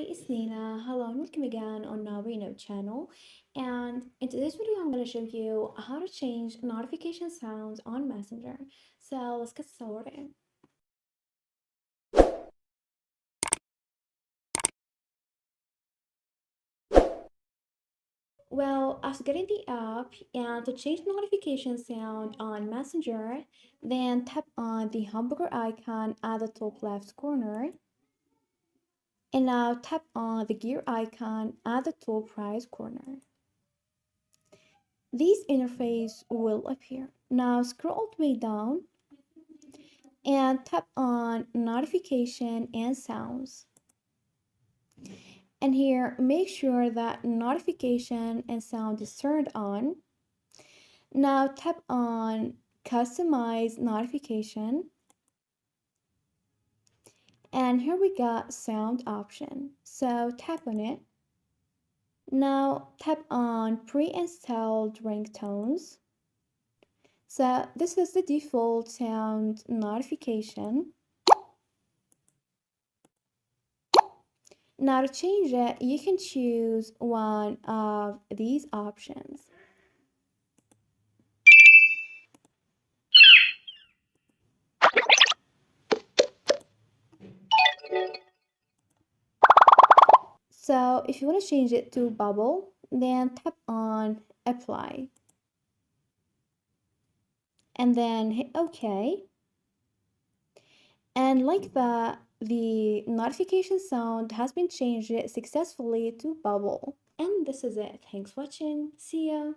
it's Nina. Hello and welcome again on our channel. And in today's video, I'm going to show you how to change notification sounds on Messenger. So let's get started. Well, after getting the app and to change the notification sound on Messenger, then tap on the hamburger icon at the top left corner. And now tap on the gear icon at the top right corner. This interface will appear. Now scroll all the way down and tap on notification and sounds. And here, make sure that notification and sound is turned on. Now tap on customize notification. And here we got sound option. So tap on it. Now tap on pre-installed ringtones. So this is the default sound notification. Now to change it, you can choose one of these options. So if you want to change it to bubble, then tap on apply. And then hit OK. And like that, the notification sound has been changed successfully to bubble. And this is it. Thanks for watching. See ya.